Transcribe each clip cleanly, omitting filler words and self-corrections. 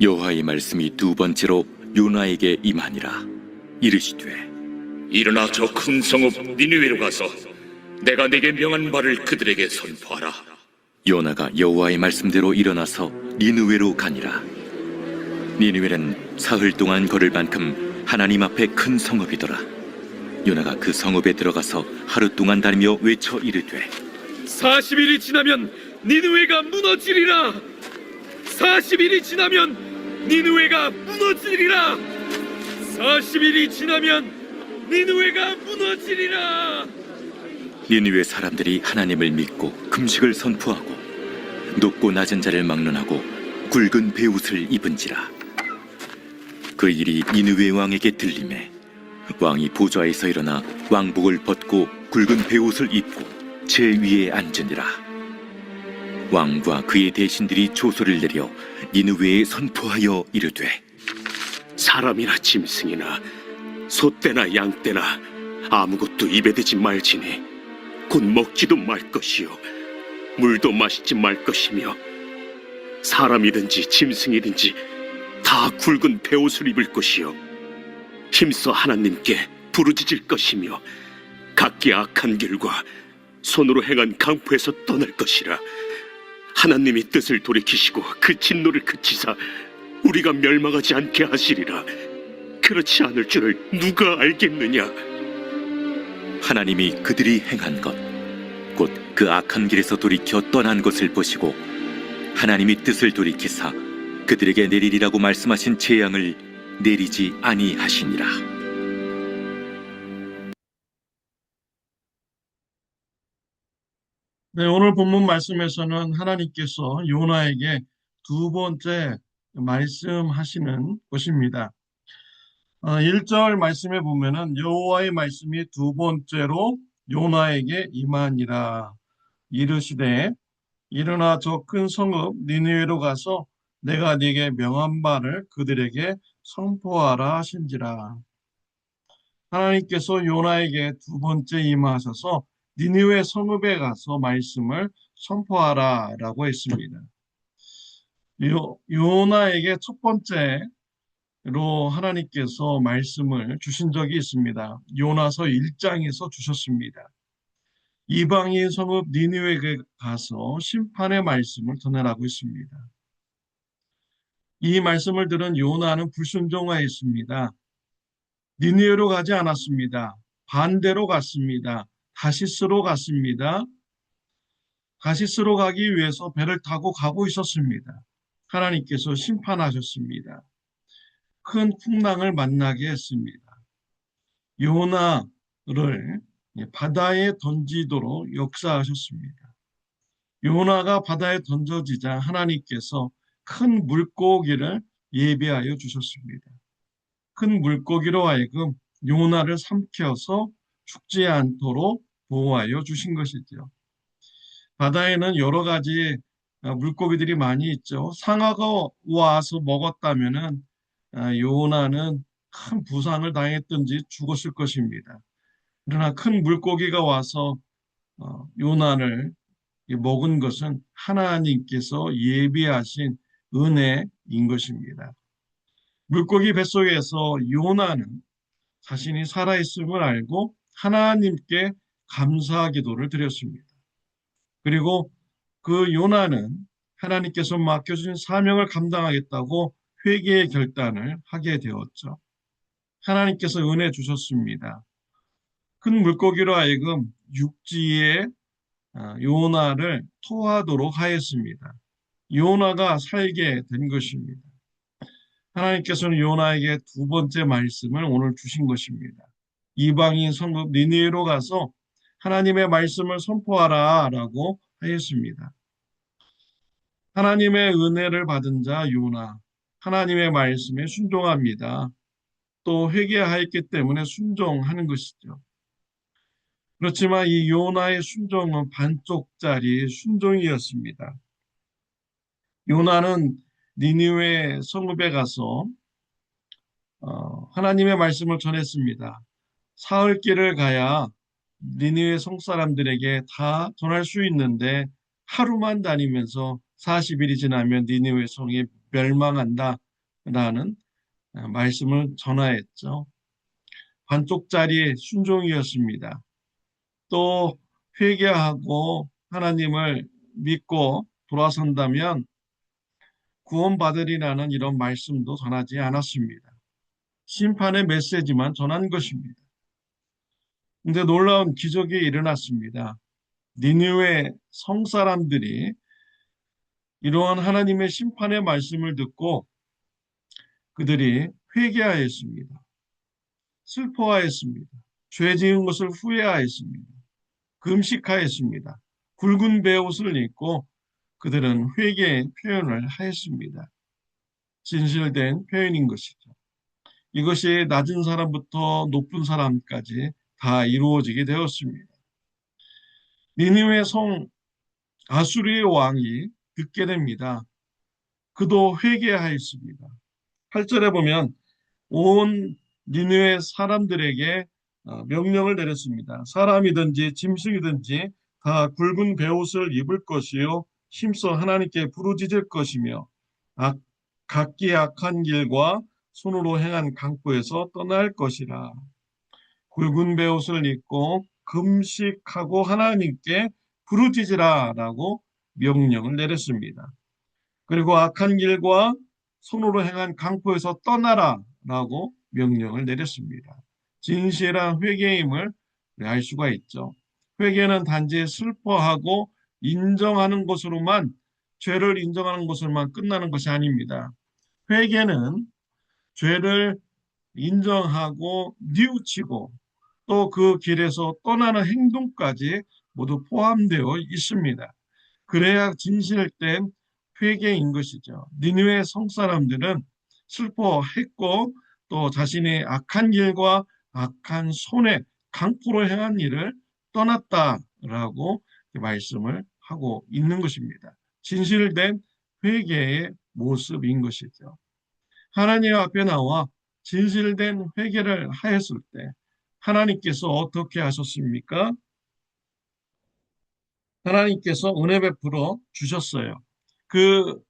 여호와의 말씀이 두 번째로 요나에게 임하니라. 이르시되 일어나 저 큰 성읍 니느웨로 가서 내가 네게 명한 바를 그들에게 선포하라. 요나가 여호와의 말씀대로 일어나서 니느웨로 가니라. 니느웨는 사흘 동안 걸을 만큼 하나님 앞에 큰 성읍이더라. 요나가 그 성읍에 들어가서 하루 동안 다니며 외쳐 이르되 40일이 지나면 니느웨가 무너지리라. 40일이 지나면 니느웨가 무너지리라. 40일이 지나면 니느웨가 무너지리라. 니느웨 사람들이 하나님을 믿고 금식을 선포하고 높고 낮은 자를 막론하고 굵은 베옷을 입은지라. 그 일이 니느웨 왕에게 들리매 왕이 보좌에서 일어나 왕복을 벗고 굵은 베옷을 입고 제 위에 앉으니라. 왕과 그의 대신들이 조소를 내려 니느웨에 선포하여 이르되 사람이나 짐승이나 소떼나 양떼나 아무것도 입에 대지 말지니 곧 먹지도 말 것이요 물도 마시지 말 것이며 사람이든지 짐승이든지 다 굵은 베옷을 입을 것이요 힘써 하나님께 부르짖을 것이며 각기 악한 길과 손으로 행한 강포에서 떠날 것이라. 하나님이 뜻을 돌이키시고 그 진노를 그치사 우리가 멸망하지 않게 하시리라. 그렇지 않을 줄을 누가 알겠느냐. 하나님이 그들이 행한 것 곧 그 악한 길에서 돌이켜 떠난 것을 보시고 하나님이 뜻을 돌이키사 그들에게 내리리라고 말씀하신 재앙을 내리지 아니하시니라. 네, 오늘 본문 말씀에서는 하나님께서 요나에게 두 번째 말씀하시는 것입니다. 1절 말씀에 보면은 여호와의 말씀이 두 번째로 요나에게 임하니라. 이르시되 일어나 저 큰 성읍 니느웨로 가서 내가 네게 명한 바를 그들에게 선포하라 하신지라. 하나님께서 요나에게 두 번째 임하셔서 니느웨 성읍에 가서 말씀을 선포하라 라고 했습니다. 요나에게 첫 번째로 하나님께서 말씀을 주신 적이 있습니다. 요나서 1장에서 주셨습니다. 이방인 성읍 니느웨에 가서 심판의 말씀을 전하라고 했습니다. 이 말씀을 들은 요나는 불순종하였습니다. 니느웨로 가지 않았습니다. 반대로 갔습니다. 다시스로 갔습니다. 다시스로 가기 위해서 배를 타고 가고 있었습니다. 하나님께서 심판하셨습니다. 큰 풍랑을 만나게 했습니다. 요나를 바다에 던지도록 역사하셨습니다. 요나가 바다에 던져지자 하나님께서 큰 물고기를 예비하여 주셨습니다. 큰 물고기로 하여금 요나를 삼켜서 죽지 않도록 보호하여 주신 것이죠. 바다에는 여러 가지 물고기들이 많이 있죠. 상어가 와서 먹었다면은 요나는 큰 부상을 당했든지 죽었을 것입니다. 그러나 큰 물고기가 와서 요나를 먹은 것은 하나님께서 예비하신 은혜인 것입니다. 물고기 뱃속에서 요나는 자신이 살아있음을 알고 하나님께 감사 기도를 드렸습니다. 그리고 그 요나는 하나님께서 맡겨주신 사명을 감당하겠다고 회개의 결단을 하게 되었죠. 하나님께서 은혜 주셨습니다. 큰 물고기로 하여금 육지에 요나를 토하도록 하였습니다. 요나가 살게 된 것입니다. 하나님께서는 요나에게 두 번째 말씀을 오늘 주신 것입니다. 이방인 성읍 니느웨로 가서 하나님의 말씀을 선포하라 라고 하였습니다. 하나님의 은혜를 받은 자 요나, 하나님의 말씀에 순종합니다. 또 회개하였기 때문에 순종하는 것이죠. 그렇지만 이 요나의 순종은 반쪽짜리 순종이었습니다. 요나는 니느웨 성읍에 가서 하나님의 말씀을 전했습니다. 사흘길을 가야 니느웨 성 사람들에게 다 전할 수 있는데 하루만 다니면서 40일이 지나면 니느웨 성이 멸망한다 라는 말씀을 전하였죠. 반쪽짜리 순종이었습니다. 또 회개하고 하나님을 믿고 돌아선다면 구원받으리라는 이런 말씀도 전하지 않았습니다. 심판의 메시지만 전한 것입니다. 근데 놀라운 기적이 일어났습니다. 니느웨 성사람들이 이러한 하나님의 심판의 말씀을 듣고 그들이 회개하였습니다. 슬퍼하였습니다. 죄 지은 것을 후회하였습니다. 금식하였습니다. 굵은 베옷을 입고 그들은 회개의 표현을 하였습니다. 진실된 표현인 것이죠. 이것이 낮은 사람부터 높은 사람까지 다 이루어지게 되었습니다. 니느웨 성 아수르의 왕이 듣게 됩니다. 그도 회개하였습니다. 8절에 보면 온 니느웨 사람들에게 명령을 내렸습니다. 사람이든지 짐승이든지 다 굵은 베옷을 입을 것이요 힘써 하나님께 부르짖을 것이며 각기 악한 길과 손으로 행한 강포에서 떠날 것이라. 굵은 베옷을 입고 금식하고 하나님께 부르짖으라 라고 명령을 내렸습니다. 그리고 악한 길과 손으로 행한 강포에서 떠나라 라고 명령을 내렸습니다. 진실한 회개임을 알 수가 있죠. 회개는 단지 슬퍼하고 인정하는 것으로만, 죄를 인정하는 것으로만 끝나는 것이 아닙니다. 회개는 죄를 인정하고 뉘우치고 또 그 길에서 떠나는 행동까지 모두 포함되어 있습니다. 그래야 진실된 회개인 것이죠. 니느웨 성사람들은 슬퍼했고 또 자신의 악한 길과 악한 손에 강포로 행한 일을 떠났다라고 말씀을 하고 있는 것입니다. 진실된 회개의 모습인 것이죠. 하나님 앞에 나와 진실된 회개를 하였을 때 하나님께서 어떻게 하셨습니까? 하나님께서 은혜 베풀어 주셨어요. 그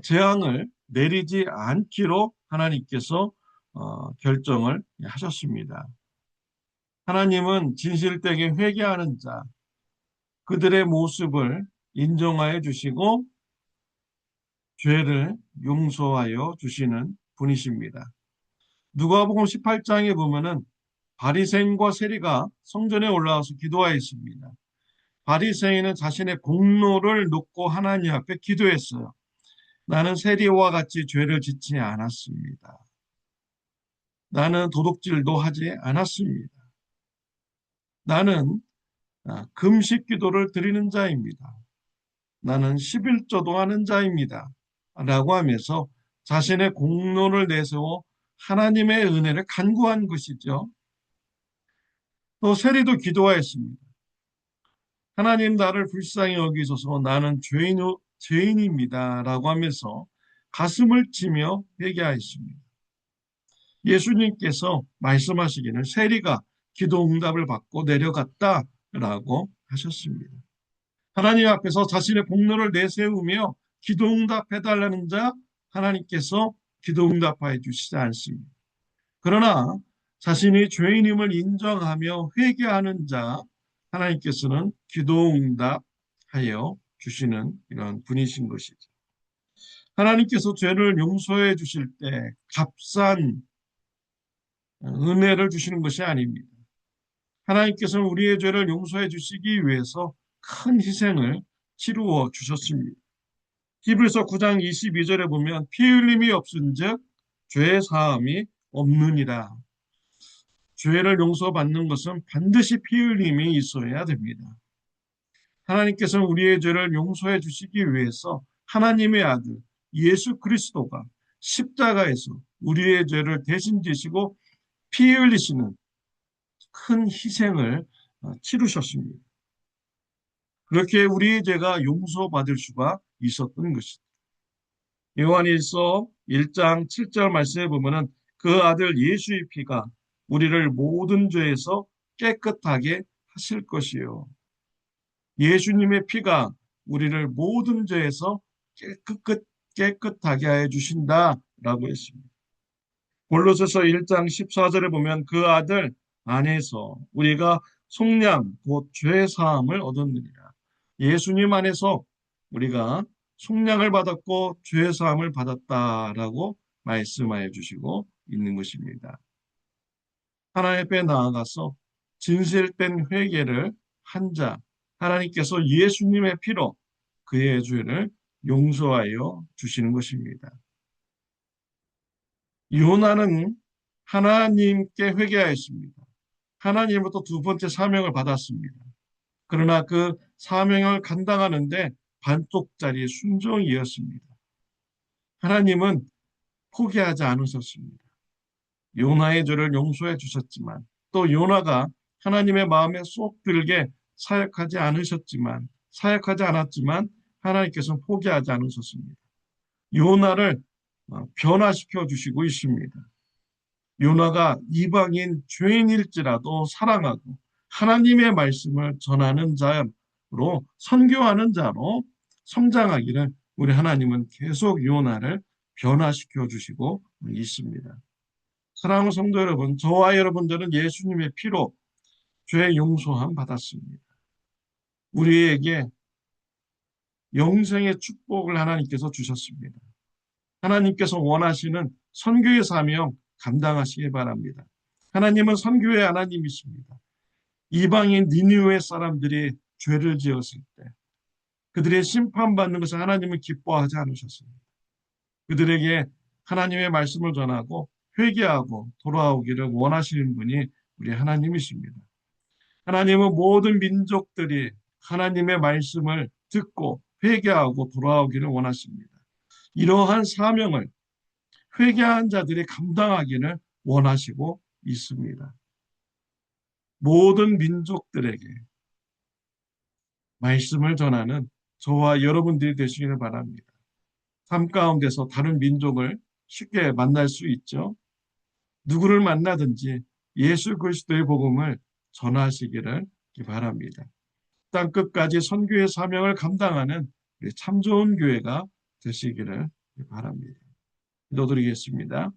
재앙을 내리지 않기로 하나님께서 결정을 하셨습니다. 하나님은 진실되게 회개하는 자, 그들의 모습을 인정하여 주시고 죄를 용서하여 주시는 분이십니다. 누가복음 18장에 보면은 바리새인과 세리가 성전에 올라와서 기도하였습니다. 바리새인은 자신의 공로를 놓고 하나님 앞에 기도했어요. 나는 세리와 같이 죄를 짓지 않았습니다. 나는 도둑질도 하지 않았습니다. 나는 금식 기도를 드리는 자입니다. 나는 11조도 하는 자입니다. 라고 하면서 자신의 공로를 내세워 하나님의 은혜를 간구한 것이죠. 또 세리도 기도하였습니다. 하나님 나를 불쌍히 여기소서 나는 죄인입니다. 라고 하면서 가슴을 치며 회개하였습니다. 예수님께서 말씀하시기를 세리가 기도 응답을 받고 내려갔다라고 하셨습니다. 하나님 앞에서 자신의 공로를 내세우며 기도 응답해달라는 자 하나님께서 기도 응답하여 주시지 않습니다. 그러나 자신이 죄인임을 인정하며 회개하는 자 하나님께서는 기도 응답하여 주시는 이런 분이신 것이죠. 하나님께서 죄를 용서해 주실 때 값싼 은혜를 주시는 것이 아닙니다. 하나님께서는 우리의 죄를 용서해 주시기 위해서 큰 희생을 치루어 주셨습니다. 히브리서 9장 22절에 보면 피 흘림이 없은즉 죄 사함이 없느니라. 죄를 용서받는 것은 반드시 피 흘림이 있어야 됩니다. 하나님께서는 우리의 죄를 용서해 주시기 위해서 하나님의 아들 예수 그리스도가 십자가에서 우리의 죄를 대신 지시고 피 흘리시는 큰 희생을 치르셨습니다. 그렇게 우리의 죄가 용서받을 수가 있었던 것이죠. 요한일서 1장 7절 말씀에 보면은 그 아들 예수의 피가 우리를 모든 죄에서 깨끗하게 하실 것이요. 예수님의 피가 우리를 모든 죄에서 깨끗하게 하여 주신다 라고 했습니다. 골로새서 1장 14절에 보면 그 아들 안에서 우리가 속량 곧 죄 사함을 얻었느니라. 예수님 안에서 우리가 속량을 받았고 죄 사함을 받았다라고 말씀하여 주시고 있는 것입니다. 하나님 앞에 나아가서 진실된 회개를 한 자, 하나님께서 예수님의 피로 그의 죄를 용서하여 주시는 것입니다. 요나는 하나님께 회개하였습니다. 하나님으로부터 두 번째 사명을 받았습니다. 그러나 그 사명을 감당하는데 반쪽짜리 순종이었습니다. 하나님은 포기하지 않으셨습니다. 요나의 죄를 용서해 주셨지만 또 요나가 하나님의 마음에 쏙 들게 사역하지 않았지만 하나님께서는 포기하지 않으셨습니다. 요나를 변화시켜 주시고 있습니다. 요나가 이방인 죄인일지라도 사랑하고 하나님의 말씀을 전하는 자로 선교하는 자로 성장하기를 우리 하나님은 계속 요나를 변화시켜 주시고 있습니다. 사랑하는 성도 여러분, 저와 여러분들은 예수님의 피로 죄 용서함 받았습니다. 우리에게 영생의 축복을 하나님께서 주셨습니다. 하나님께서 원하시는 선교의 사명 감당하시기 바랍니다. 하나님은 선교의 하나님이십니다. 이방인 니느웨 사람들이 죄를 지었을 때 그들의 심판받는 것을 하나님은 기뻐하지 않으셨습니다. 그들에게 하나님의 말씀을 전하고 회개하고 돌아오기를 원하시는 분이 우리 하나님이십니다. 하나님은 모든 민족들이 하나님의 말씀을 듣고 회개하고 돌아오기를 원하십니다. 이러한 사명을 회개한 자들이 감당하기를 원하시고 있습니다. 모든 민족들에게 말씀을 전하는 저와 여러분들이 되시기를 바랍니다. 삶 가운데서 다른 민족을 쉽게 만날 수 있죠. 누구를 만나든지 예수 그리스도의 복음을 전하시기를 바랍니다. 땅 끝까지 선교의 사명을 감당하는 참 좋은 교회가 되시기를 바랍니다. 기도드리겠습니다.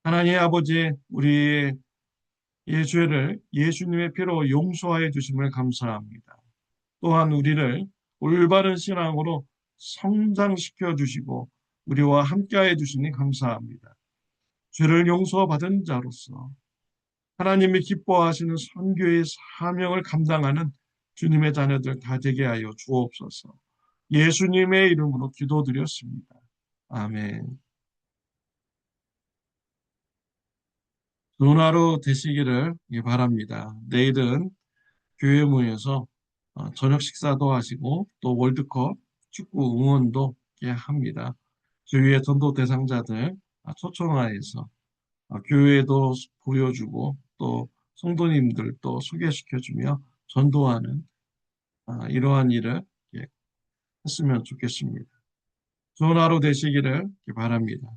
하나님 아버지, 우리의 죄를 예수님의 피로 용서하여 주심을 감사합니다. 또한 우리를 올바른 신앙으로 성장시켜 주시고 우리와 함께하여 주시니 감사합니다. 죄를 용서받은 자로서 하나님이 기뻐하시는 선교의 사명을 감당하는 주님의 자녀들 다 되게 하여 주옵소서. 예수님의 이름으로 기도드렸습니다. 아멘. 좋은 하루 되시기를 바랍니다. 내일은 교회 모여서 저녁 식사도 하시고 또 월드컵 축구 응원도 합니다. 주위의 전도 대상자들 초청하여서 교회도 보여주고 또 성도님들도 소개시켜주며 전도하는 이러한 일을 했으면 좋겠습니다. 좋은 하루 되시기를 바랍니다.